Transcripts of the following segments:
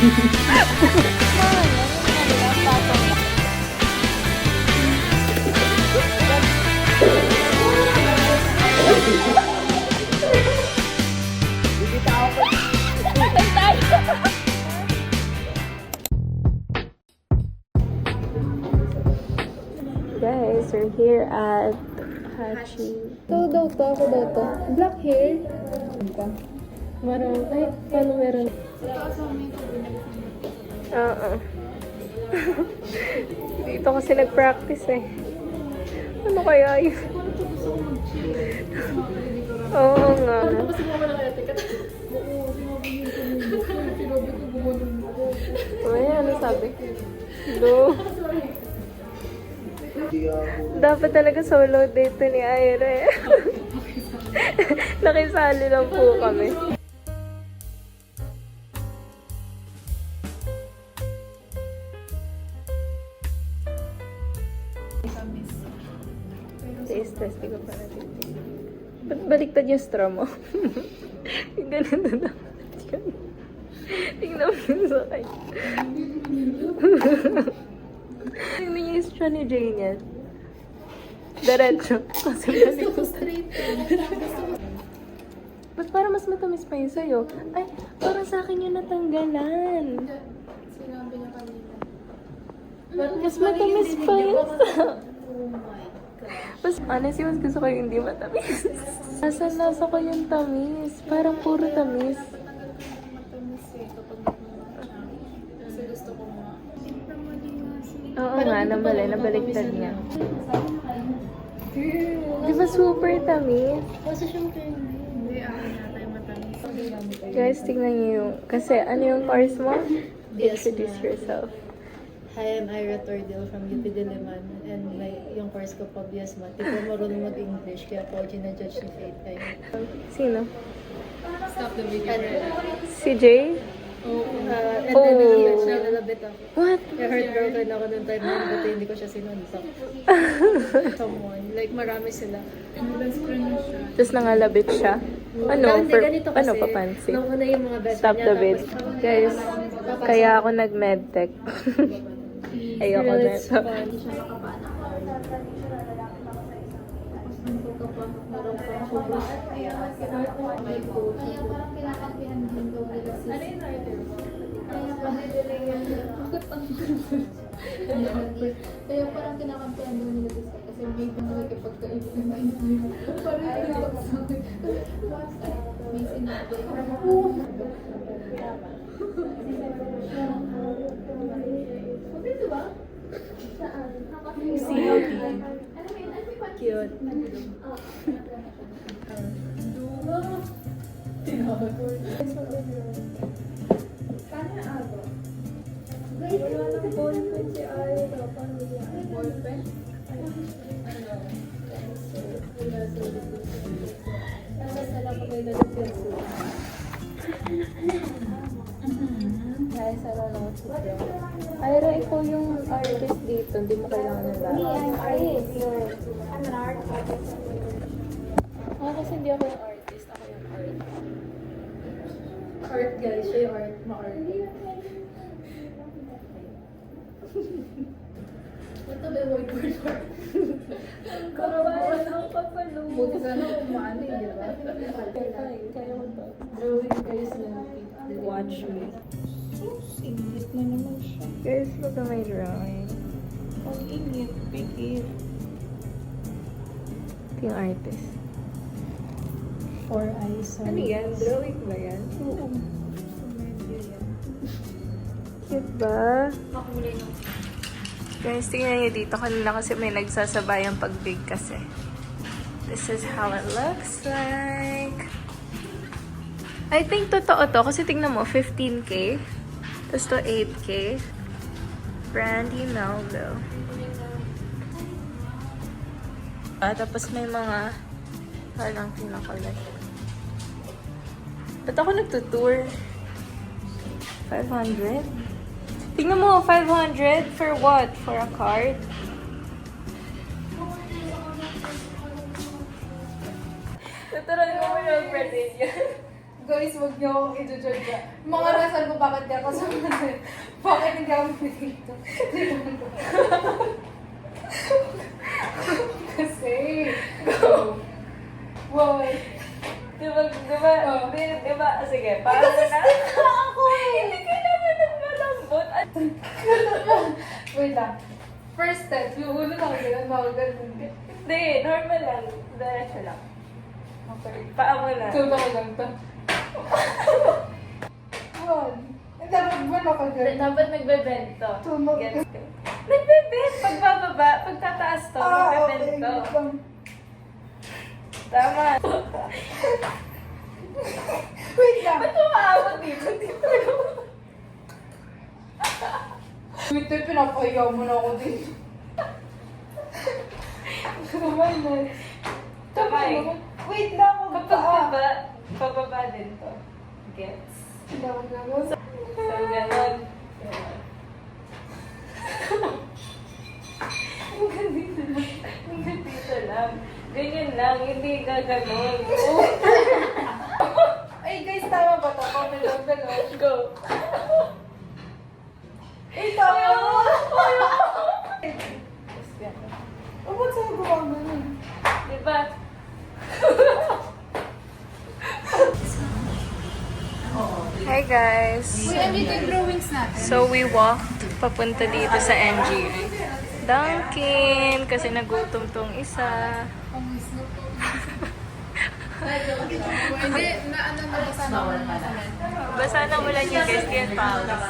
Guys, we're here at Hachi. Ako daw to. Black hair. Marami. Ay, paano meron? Oo. Dito kasi nag-practice eh. Ano kaya yun? Oo nga. Ay, ano sabi? Go. Dapat talaga solo date ni Ira eh. Nakisali lang po kami. Taste test, di ko pa natin. Ba't baliktad yung straw mo? Ganun na dapat yun. Tingnan mo yun sa kanya. Tingnan niyo yung straw ni Jane yan. Diretso. Kasi baliktad. Straight. Ba't parang mas matamis pa yun sa'yo? Ay, parang sa akin yung natanggalan. Sinabi niya kanina. Mas matamis pa yun sa... Oh my God. Mas honestly, mas gusto ko yung hindi matamis. Nasa ko yung tamis. Parang puro tamis. Matamis eh kapag nagmamahal siya. Kasi gusto ko nga. Oo nga, nabaliktad niya. Di ba super tamis? Kasi siyang candy. Hindi, akin nata yung matamis. Guys, tingnan niyo yung... Kasi ano yung course mo? Yes, Introduce ma'am. yourself. Hi, I'm Ira Tordil from UP Diliman. And yung course ko po, BS Math. Di po marunong mag-English, kaya po ginajudge ni Faith kayo. Sino? Stop the video. Si Jay? And then nag-hurt siya a little bit ako. What? Heartbroken ako nung time na yun, buti hindi ko siya sinuntok. Someone. Like, marami sila. Best friend niya siya. Tapos nangalabit siya? Ano? Hindi, For, ganito ano kasi, papansin? nung una yung mga best Stop friend the niya, vid. tapos- Guys, kaya ako nag-medtech. Ayoko Really, na it's ito. fun. Kaya parang kinakampihan doon nila kasi may mga pagkaibigan na ito. Parang yung pagsabi. May sinabi. Dito ba? Saan? COT. Cute. Ira, ikaw yung artist dito. Hindi mo kailangan ng lahat. I'm an artist. Kasi hindi ako yung artist. Ako yung art. Art guys, siya yung art. Ma-art. Ito ba yung whiteboard art? Kawain ang papalo. Buti sana kung maano yun, di ba? Kaya mo to. Drawing kayo sila. Watch me. Ingit na naman siya. Guys, look at my drawing. Ang ingit, pikit. Ito yung artist. Four eyes. Ano yan? Drawing ba yan? Oo. Cute ba? Makulay ng Guys, tingnan nyo dito. Kanina kasi may nagsasabayang pag-big kasi. This is how it looks like. I think totoo to. Kasi tingnan mo, 15K. Tapos to 8K. Brandy Melville. Tapos may mga parang pinakulay. Ba't ako nagtutour? 500? Tingnan mo, 500 for what? For a card? Tuturuan mo yung Brazilian. Guys, wag niyo akong i-judge. Mga rason ko bakit di ako sumunod. Bakit hindi ako dito? Kasi, wow. Diba, sige, paano na? Ako Hindi ka naman nagmalambot. At Wait lang. First step, yung ulo na ganun, mga ganun. hindi, normal lang. Diretso lang. Okay. Paa mo lang. Tulog ako lang to. One. Dapat ba nakagano? Dapat nagbe-bend to. Tulog. Gets ko. Nagbe-bend. Pagbababa, pagtataas to, magbe-bend to. Tama. Wait lang. Ba't umaabot dito? Wait, pinapahiyaw mo na ako dito. Kamay na. Kamay. Wait lang, Kapag pababa din to. Gets? Hindi ako gano'n. So, ganon. Hanggang dito lang. Hanggang dito lang. Ganyan lang, hindi gaganon. Ay guys, tama ba ito? Comment down below. Go. Ay, tama mo! Tapos ganon. O, ba't sa'yo gumagano? Diba? Hi guys! Uy, andito yung drawings natin. So we walked papunta dito sa NGI. Dunkin! Kasi nagutom tong isa. Hindi, na ano na basa na ako ng masalan. Basa na ulan yung guys, kaya pawis.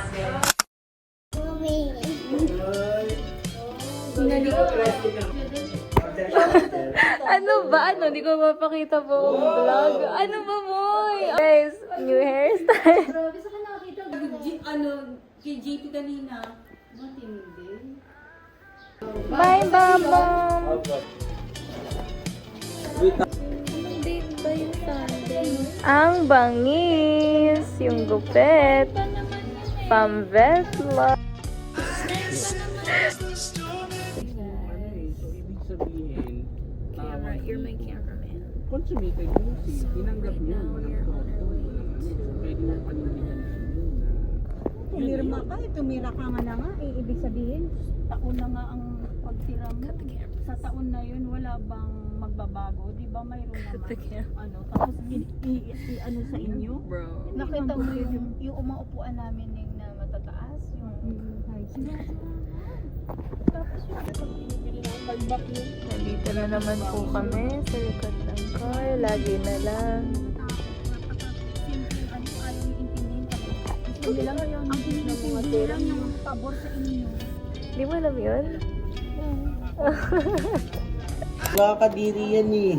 Ano ba? Ano? Hindi ko mapakita po ang vlog. Ano ba, boy? Guys, new hairstyle. Grabe sa nakakita. Kay JP kanina. Matindi. Bye, Bambam! Ang bangis! Yung gupet! Pamvetla! You're my cameraman. Consummated music, tinanggap niyo, walang photo, walang ano, so pwede mo panindigan yun na Pumirma ka, tumira ka nga na nga. Ibig sabihin, taon na nga ang pagtira mo. Sa taon na yun, wala bang magbabago? Di ba mayroon naman? Ano, tapos ano sa inyo? Bro. Nakita mo yung umaupuan namin yung na matataas, yung Tapos yung pinibili ng pagbak yun. Nandito na naman po kami sa likod ng car. Lagi na lang. Ano, ayaw yung intindihin kasi. Gusto nilang ang pinipili lang yung pabor sa inyo. Di mo alam yun? Wala kadiri yan eh.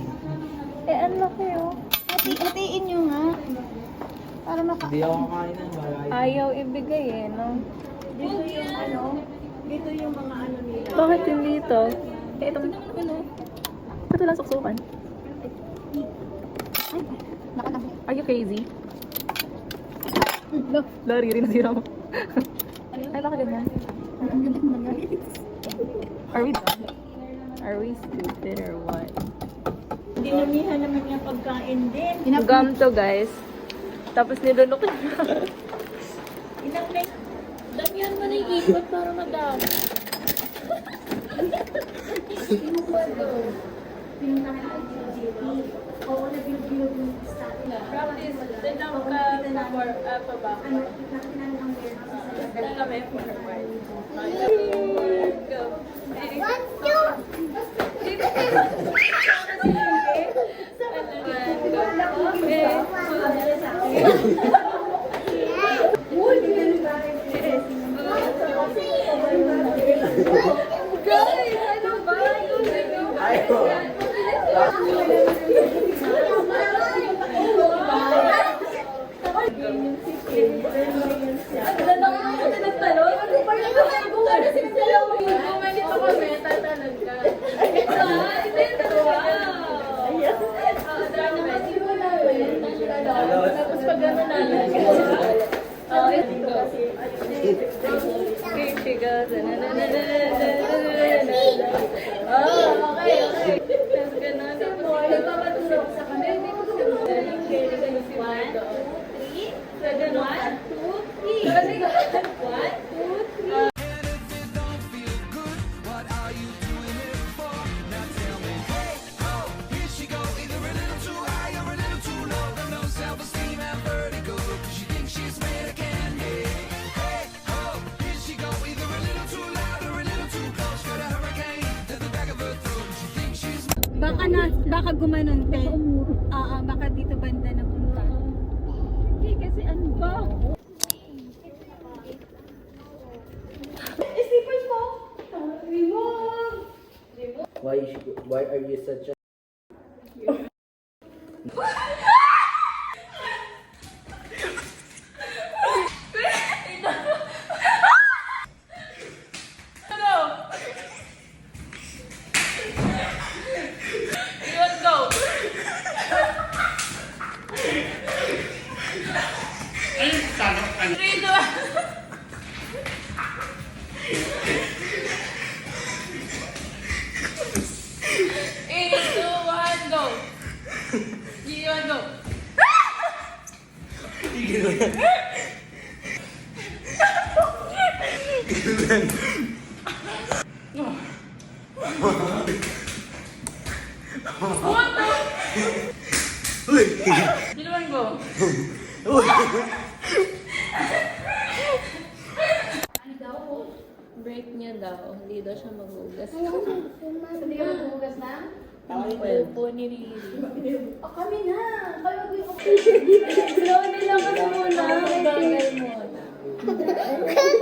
Eh, ang laki oh. hatiin nyo nga. Para Hindi ako kakain ng malay. Ayaw ibigay eh, no? Dito yung ano, dito yung mga ano nila. Bakit hindi ito? Eh, itong ano? Ito lang suksukan. Are you crazy? No. Lari rin nasira mo. Ay, bakit ganyan? Are we dumb? Are we stupid or what? Dinamihan naman yung pagkain din. Gum to, guys. Tapos nilunok na. Ilang na damihan mo na yung ikot para madami. Practice. Then ako ka for paba. Then kami forward. Go. Guys, ano ba? Tapos pag gano'n na Baka gumanon, te. Baka dito banda na punta. Hindi, kasi ano ba? Why are you such a... Let's go. Three, two, Eight, two, one, go. You want go? You want go? Break niya daw. Hindi daw siya maghugas. Hindi ka maghugas na? Well, po ni Riri. O kami na! Kayo yung Slowly lang kasi muna. Bagal muna.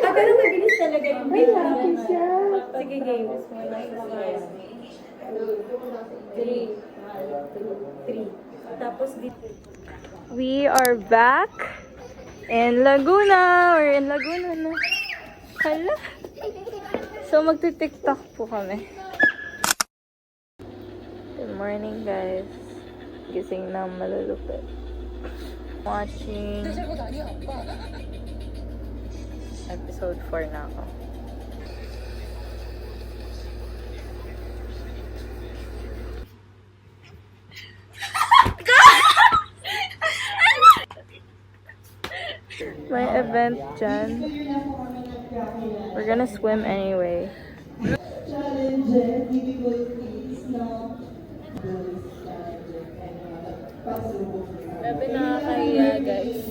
Pero mabilis talaga yung may lapis siya. Sige, games. 3. Tapos dito. We are back in Laguna. We're in Laguna na. Hala. So, magti-tiktok po kami. Good morning, guys. Gising na malulupit. Watching episode 4 na ako. May event dyan. We're gonna swim anyway. Grabe nakakahiya, guys.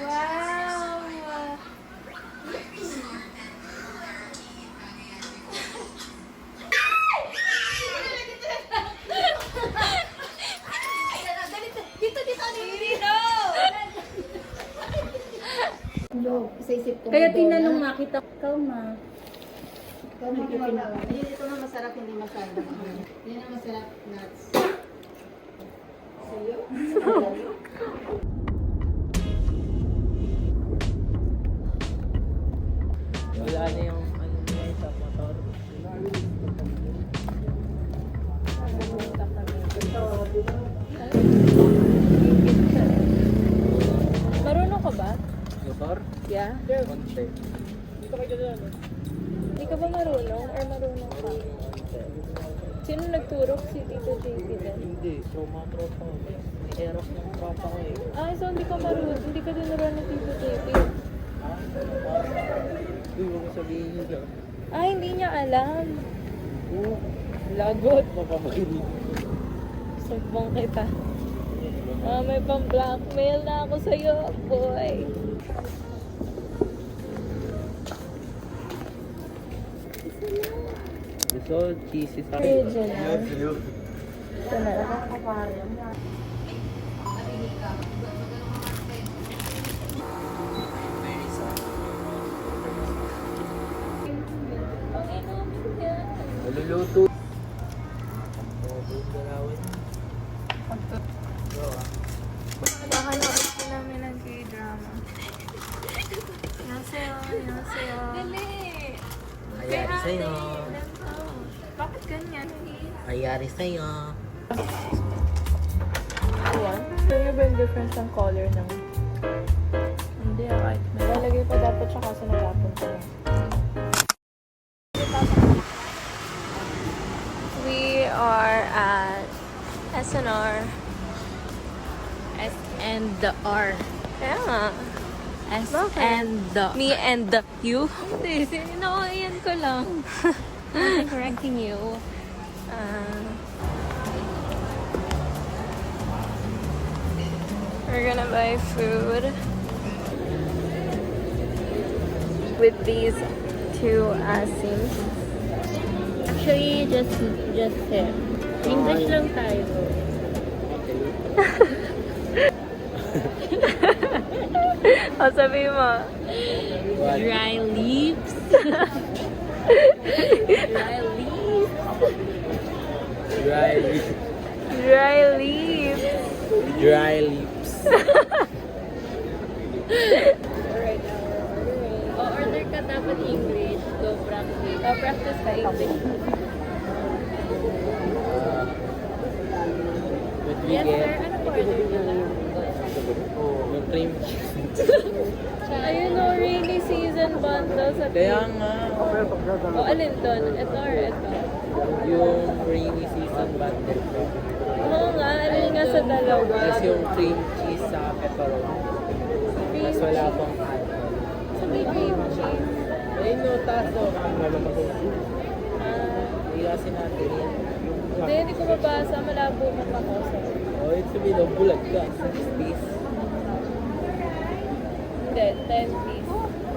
Wow! Sa isip ko. Kaya tinanong nga kita. Ikaw ma. Ikaw magpipinaw. Ayun, ito na masarap, hindi masyado. Yan ang masarap nuts. Sa'yo? Wala na yung ano nila sa motor. Marunong ka ba? Motor? Yeah? Konti. Hindi ka ba marunong? Or marunong ka? Sino nagturok? Si Tito JP din? Hindi. So, mga tropa ko. May erok ng tropa ko eh. Ah, so hindi ka marunong. Hindi ka tinuruan ng Tito JP. Uy, huwag mo sabihin nyo lang. Ah, hindi niya alam. Lagot. Mapapakinig. Sumbong kita. Ah, may pang-blackmail na ako sa'yo, boy. So, cheesy sa Original. Ito na lang. Maluluto. Nakanood ko namin ng K-drama. Annyeonghaseyo, annyeonghaseyo. Dali! Ayari sa'yo. Bakit ganyan? Ayari sa'yo. Ayan. Saan niyo ba yung difference ng color ng... Hindi, kahit nalalagay pa dapat siya kaso natapon ko na. We are at SNR. S and the R. Kaya nga. S Bakit? and the. Me and the you. Hindi, sinawaiyan ko lang. I'm correcting you. We're gonna buy food with these two Asims. Actually, just him. English lang tayo. O, sabi mo. Dry lips. Dry lips. Dry lips. Dry lips. Dry lips. O, order ka dapat English. Go practice. O, practice ka English. With Yes, sir. weekend. Ano po order nila? Yung cream cheese. Ayun o, rainy season bundle sa Kaya nga. O, alin doon? Ito or ito? Yung rainy season bundle. Oo nga, alin nga sa dalawa. Tapos yung cream cheese sa pepperoni. Mas wala pang alcohol. Sa may cream cheese. Ayun no, taso. Ilasin natin yan. Hindi ko mabasa. Malabo mo pa ko. Oh, it's sabihin ng bulag ka. Sa space. Hindi, 10 piece.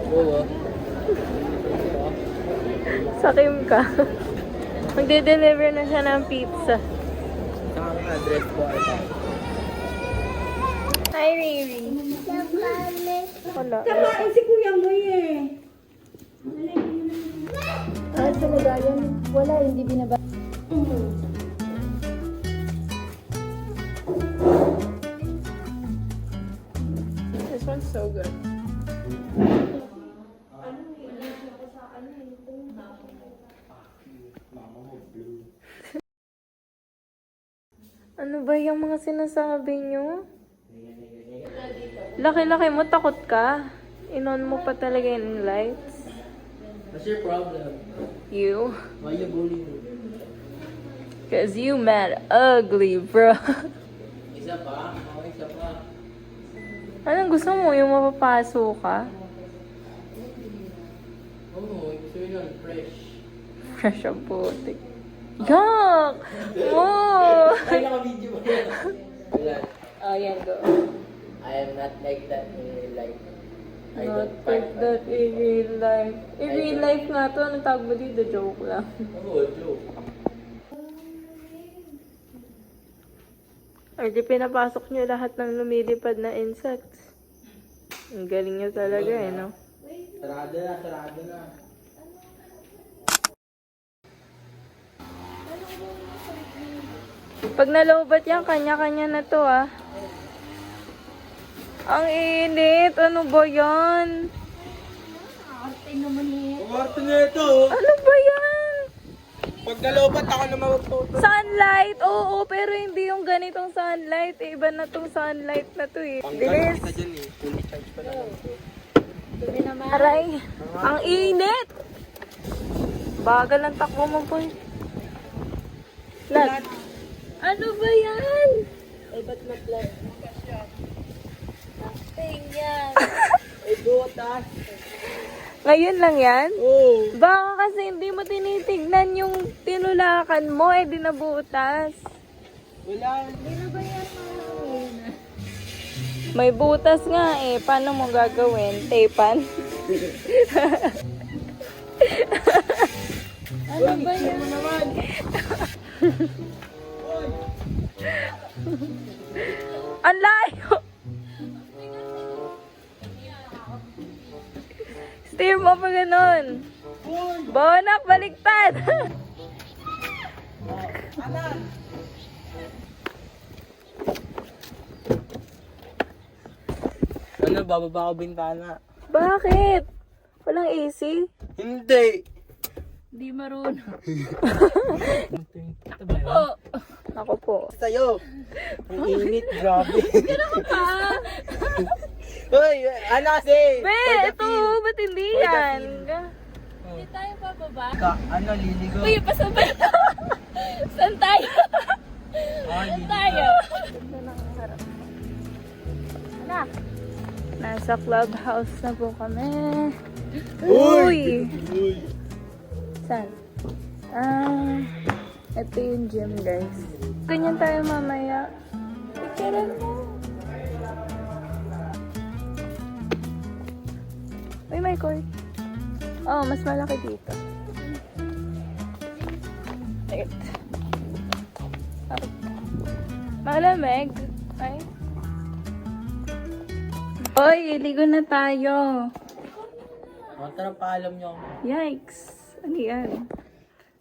Oo. Sakim ka. Magde-deliver na siya ng pizza. Saka ang address ko ay Hi, Riri. Wala. Ay, si Kuya Moy eh. Ah, sa lagayan, wala, hindi binaba. This one's so good. Ano ba yung mga sinasabi nyo? Laki-laki mo, takot ka. Inon mo pa talaga yung lights. what's your problem? You. Why you bully me? Cause you mad ugly, bro. Isa pa? Oh, isa pa. Anong gusto mo? Yung mapapaso ka? Oo, gusto yun yun, fresh. Fresh ang putik. Yuck! Oh! Ay, naka-video ba yan? Wala. Oh, yan, go. I am not like that in real life. I Not don't like fight that in real life. In real life nga to, anong tawag mo dito? Joke lang. Oo, joke. Ay, di pinapasok nyo lahat ng lumilipad na insects. Ang galing nyo talaga eh, no? Sarado na, sarado na. Pag nalobat yan, kanya-kanya na to ah. Ang init! Ano ba yan? Kumarto na ito! Ano ba yan? Pag nalobat ako na magtuto. Sunlight! Oo, pero hindi yung ganitong sunlight. Eh, iba na tong sunlight na to eh. Bilis! Kita dyan eh. Fully charged pa naman. Aray! Ang init! Bagal ang takbo mo po. Lat! Ano ba yan? Ay, ba't na-flat? Tingnan! Ay, butas! Ngayon lang yan? Oo! Baka kasi hindi mo tinitignan yung tinulakan mo, eh di nabutas. Wala. May butas nga eh. Paano mo gagawin? Tapan? Ano ba yan? Mo naman! Oy! Ang layo! Steer mo pa ganun. Bonak, baliktad! Ano, bababa ko bintana? Bakit? Walang AC? Hindi! Di marunong. Ito ba yun? Ako po. Sa'yo! Ang init, grabe. Hoy, ano kasi? Be, ito, ba't hindi yan? Hindi tayo bababa. Ano, liligo? Uy, pasabay na. Saan tayo? Ay, Tayo. Anak. Nasa clubhouse na po kami. Uy! Uy! Saan? Ito yung gym, guys. Ganyan tayo mamaya. Picturean mo. Uy, may court. Oh, mas malaki dito. Wait. Malamig. Ay. Oy, ligo na tayo. Tara, paalam nyo. Yikes. Ano yan?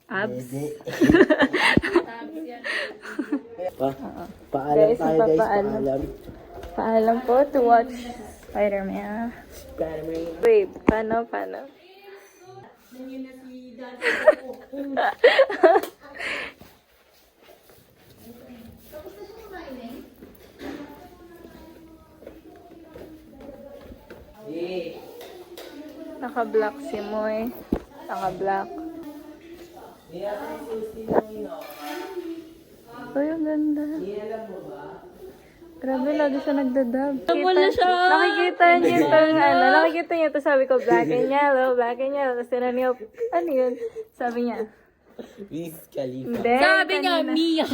Abs. Paalam Guys, tayo, guys. magpapaalam. Paalam. Paalam po to watch Spider-Man. Spider-Man. Wait, paano? Naka-black si Moy. Naka-black. Uy, ang ganda. Grabe, lagi siya nagdadab. Wala siya. Nakikita niyo ito, nakikita niyo ito, sabi ko, black and yellow. Tapos tinanong niyo, ano yun? Sabi niya, Wiz Khalifa. hindi. Sabi niya, kanina. Mia.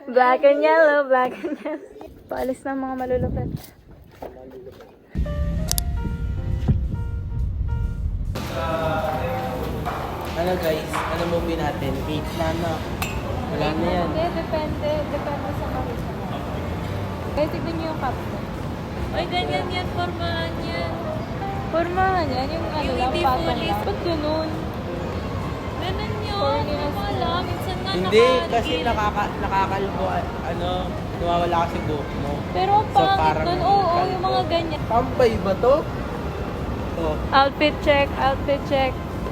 Black and yellow. Paalis na mga malulupit. Ano guys, ano movie natin? 8 na na. Wala na yan. Hindi, depende. Depende sa makita mo. Kaya tignan niyo yung caption. Ay, ganyan yan. Formahan yan. Formahan yan, yung ano Yung lang, hindi pattern fully- lang. Ba't ganun? Ganun yun. Corny Hindi na ko alam. Minsan nga Hindi, nakagil. kasi nakakalbo, ano, nawawala kasi buhok mo. Pero ang So, pangit parang nun, oo, kalbo. yung mga ganyan. Pampay ba to? Oh, Outfit check.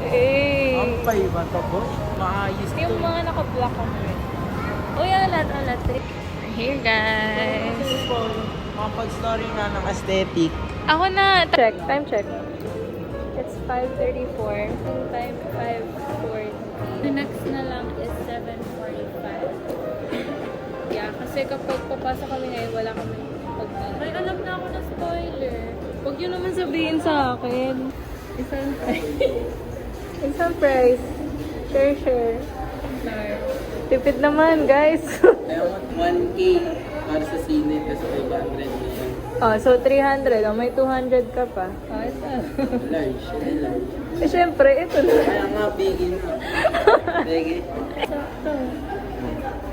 Eh. pampay ba to, boss? Maayos to. Yung mga naka-black on red. Uy, alat. Here, guys. Makapag-story na ng aesthetic. Ako na. Time check. It's 5:34. Yung time, 5:40. The next na lang is 7:45. Yeah, kasi kapag papasok kami ngayon, wala kami pagkain. Ay, alam na ako na spoiler. Huwag yun naman sabihin sa akin. Isang price. Share. Tipid naman, guys. Ayaw 1K para sa sine, kasi 500 na yan. Oh, so 300. Oh, may 200 ka pa. Oh, ito. Large, large. Eh, syempre, ito na. Kaya nga, bigin na. Sige.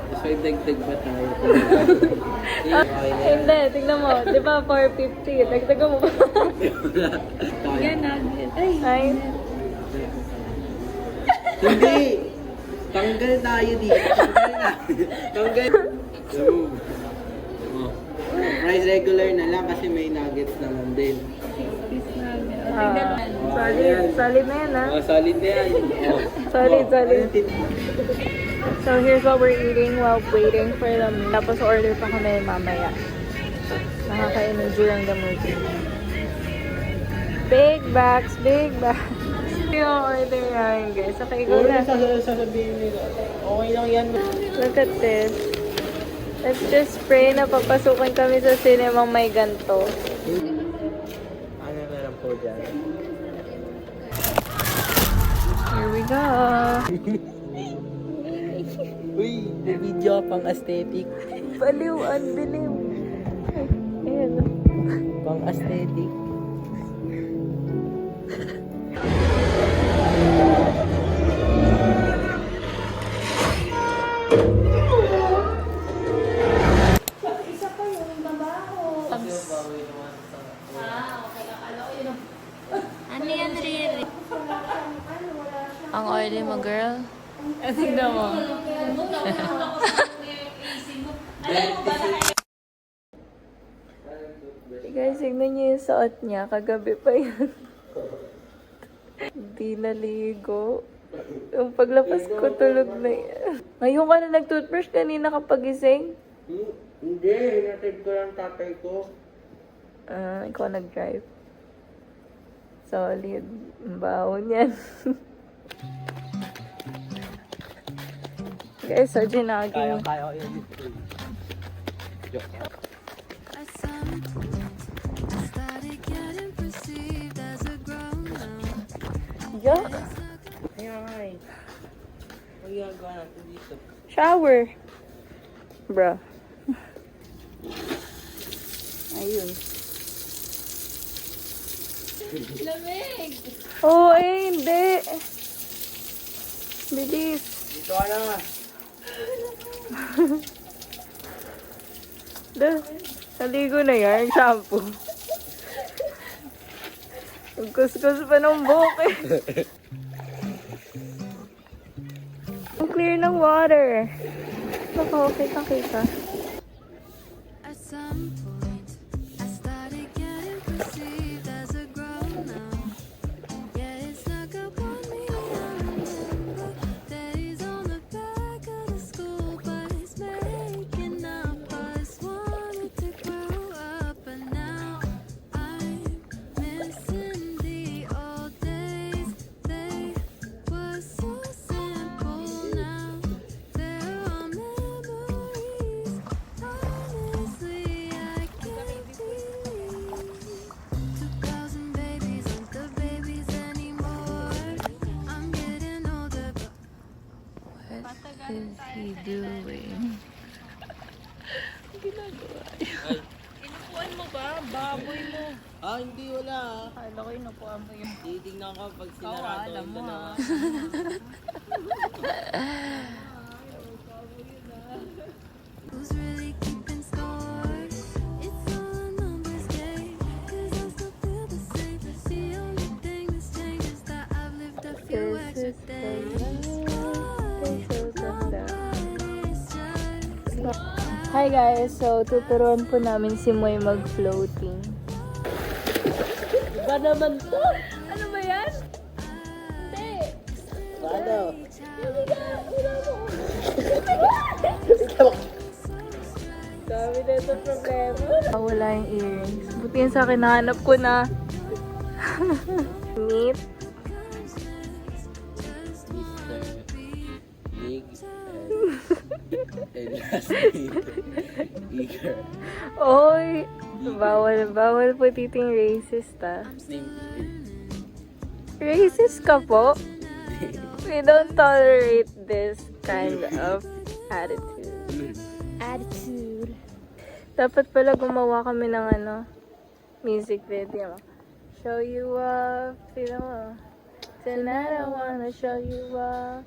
Tapos may dagdag ba tayo? Okay na yan. Hindi, tignan mo. Di ba 450? Dagdagan mo pa. Yan na. Ay. Hindi! Tanggal tayo dito. Tanggal na. Tanggal. So, oh. Price regular na lang kasi may nuggets naman din. Solid na yan, ha? Oh, solid na yan. Oh. Solid. Ayun, So, here's what we're eating while waiting for the movie. Tapos order pa kami mamaya. Nakakainin during the movie. Big bags. Yung order namin, guys. Okay, go na. sasabihin nila. Okay lang yan. Look at this. Let's just pray na papasukin kami sa cinemang may ganto. Ano meron po dyan? Here we go. Uy, may video pang aesthetic. Baliw, ang dilim. Ayan. Pang aesthetic. Bili mo, girl. Tingnan mo. Guys, tignan niyo yung suot niya. Kagabi pa yun. Hindi naligo. Yung paglapas ko, tulog na yan. Ngayon ka na nag-toothbrush, kanina ka pagising. Hindi, hinatid ko lang tatay ko. Ikaw nag-drive. Solid. Ang baon yan. Guys, so ginaging. Kaya ko yun. At some point, I started getting perceived as a grown-up. Yuck. Kaya nga eh. Ang ginagawa natin dito. Shower. Bro. Ayun. Lamig! Oh, eh, hindi. Bilis. Dito ka na. Naligo na yan, shampoo. Ang kuskus pa ng buhok eh. Ang clear ng water. Baka okay ka kita. At some point, I started getting perceived as a grown-up. Yeah, it's like a one me. I remember days on the back of the school bus, making up. I just wanted to grow up, but now I'm missing the old days. They were so simple now. There are memories. Honestly, I can't believe 2,000 babies aren't the babies anymore. I'm getting older, but What is he doing? Inupuan mo ba? Baboy mo. Hindi wala. Kala ko inupuan mo yung... Titignan ko pag sinarado alam ang mo, dalawa. who's really keeping score? It's all a numbers game, 'cause I still feel the same. The only thing that's changed is that I've lived a few extra days. Hi guys, so tuturuan po namin si Moy mag-floating. Iba naman to! Ano ba yan? Hindi! Paano? Dami na ito problema. Wala yung earrings. Buti yan sa akin, nahanap ko na. Meet. Mr. Big and last name Eager. Oy! Bawal po titing racist ah. Racist ka po? We don't tolerate this kind of attitude. Dapat pala gumawa kami ng music video. Show you off, you know. Tonight I wanna show you off.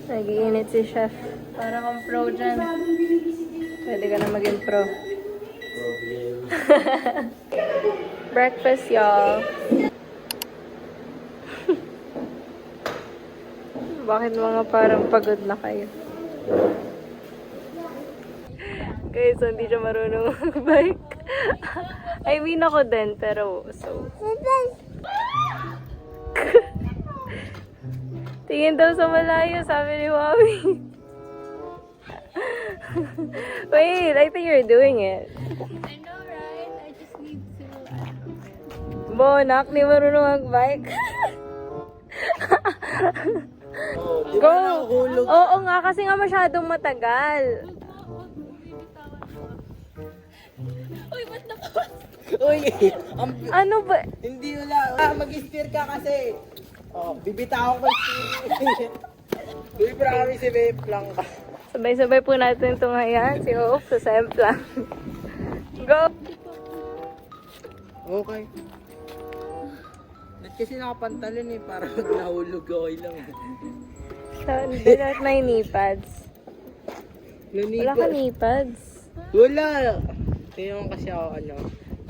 Nag-iinit si Chef. Para kang pro dyan. Pwede ka na maging pro. Breakfast, y'all. Bakit mga parang pagod na kayo? Guys, hindi siya marunong mag-bike. I mean, ako din, pero so... Tingin daw sa malayo, sabi ni Mami. Wait, I think you're doing it. I know, right? I just need to... Bonak, di marunong mag-bike. Go! Oo nga, kasi nga masyadong matagal. Uy! Ano ba? Hindi wala. Mag-steer ka kasi. Bibitaw ko steer. Uy, promise si Babe lang ka. Sabay-sabay po natin itong hayan. Si Hope sa Semplang. Go! Okay. Ba't kasi nakapantalon eh, para pag nahulog okay lang. So, hindi natin may knee pads. Wala ka knee pads. Wala! Tingnan mo kasi ako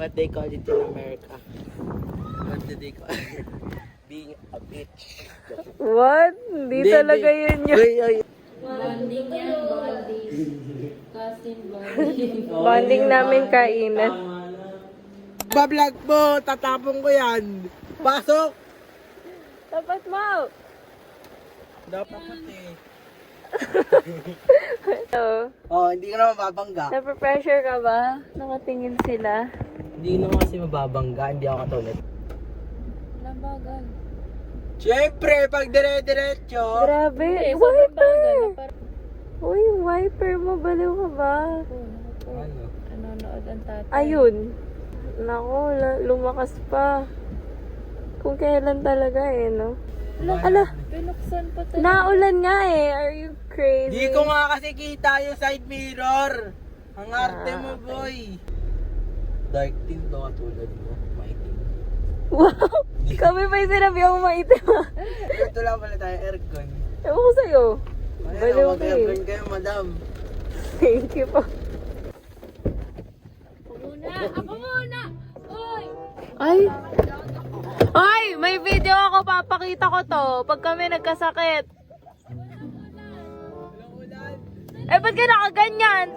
what they call it in America. What today ko. Being a bitch. What? Hindi talaga yun yun. Bonding yan, bonding. Cousin bonding. Bonding namin kainan. Bablog mo! Tatapong ko yan! Pasok! Dapat mo! Dapat eh. So, Oh, hindi ka na mababangga. nape-pressure ka ba? Nakatingin sila. Hindi naman kasi mababangga, hindi ako katulad. Nabagal. Siyempre, pag dire-diretso. Grabe, wiper! Uy, wiper mo, baliw ka ba? Ano? Nanonood ang tatay. Ayun. Naku, lumakas pa. Kung kailan talaga eh, no? Ala, Pinuksan pa tayo. naulan nga eh. Are you crazy? Di ko nga kasi kita yung side mirror. Ang arte mo, boy. Dark tint daw katulad mo. Maitim. Wow! Kami pa yung sinabi ako maitim ah. Ito lang pala tayo, aircon. Ewan ko sa'yo. Ayun, Baliw ka mag-aircon eh. kayo, madam. Thank you po. Ako muna! Uy! Ay! Ay! May video ako, papakita ko to. Pag kami nagkasakit. Eh, ba't ka nakaganyan?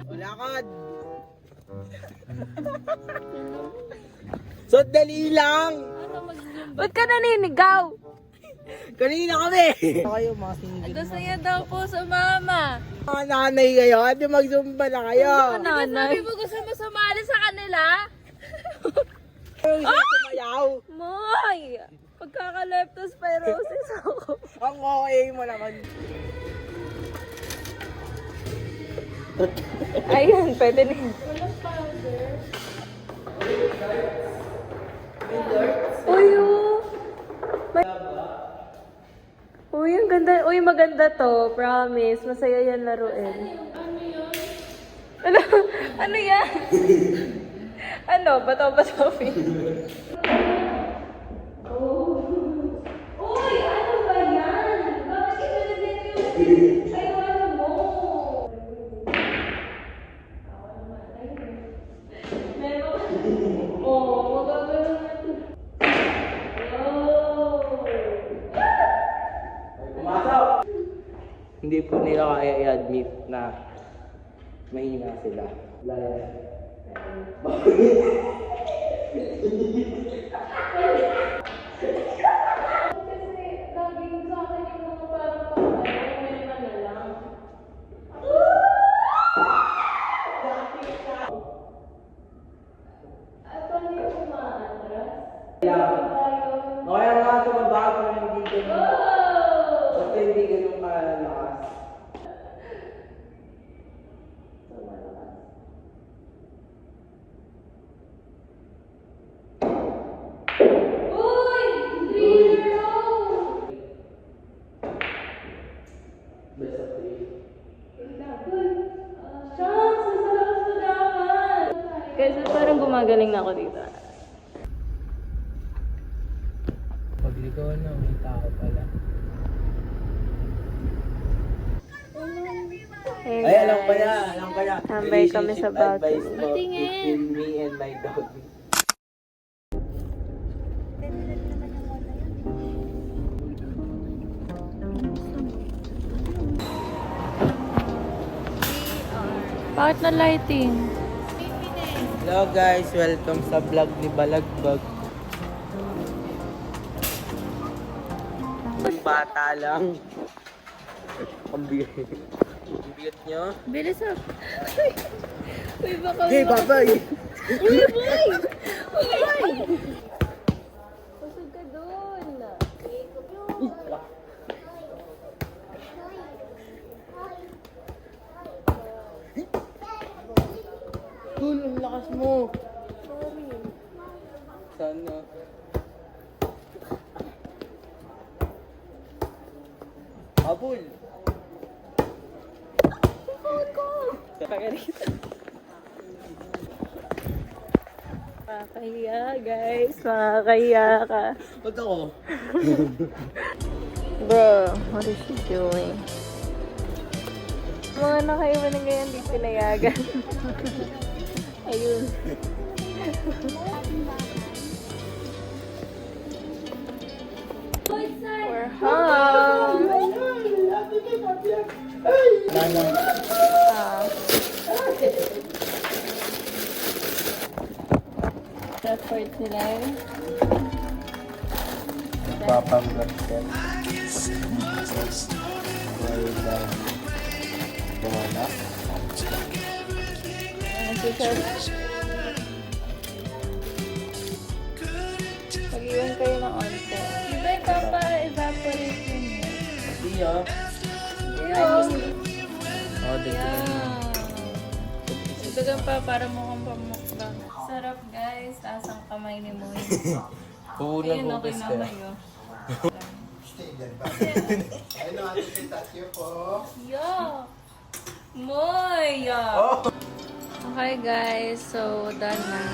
Ulakad! So, dali lang! Ba't ka naninigaw? Kanina kami! Kayo, mga sinigil Gusto niya daw po sumama. mga nanay kayo, at mag-zumba na kayo. Nanay. Sabi mo gusto mo sumali sa kanila? Yung sumayaw. Moy! Pagkaka-leptospirosis ako. Ang okay mo naman. Ayun, pwede na yun. Uy, oh. Uy, ang ganda. Uy, maganda to. Promise. Masaya yan laruin. Ano? Ano yan? Ano? Bato-bato. Uy, ano ba yan? Bakit kinalagay yung ayaw mo? Oh, magagano na ito. Pumasok! Hindi po nila kaya i-admit na mahina sila. Dahil Kasi laging sa akin yung mga parang pangkain, may na lang. At paano yung umaatras? o kaya mga sa baba pa hindi ganun. Basta hindi ganun kalakas. Uy! 3 years old! Best of 3. Shucks! Ang malakas na dapat! Guys, parang gumagaling na ako dito. Pag ikaw na, may tao pala. Hey Ay, alam ko guys. na, alam ko na. Tambay kami sa Relationship advice balcony. po between me and my dog. Bakit na lighting? Hello guys, welcome sa vlog ni Balagbag. Ang bata lang. Ang bigat. Ang bigat nyo. Bilis up. Uy, baka Okay, bye-bye. Pusog ka dun! Dun, ang lakas mo. Sana. Abul. Makakahiya guys, makakahiya ka. Ba't ako? Bro, what is she doing? Mga nakaiba na ganyan, di pinayagan. Ayun. Ah. That's for today. Papanggap ka. Well done. Wala. Pag-iwan kayo ng onte. Di ba ipapa-evaporate yun yun? Hindi ah. Yeah. Oh, Ito ka pa, para mukhang pamukbang. Sarap guys, taas ang kamay ni Moy. Ayun, okay na kayo. Yo! Moy! Okay guys, so done na.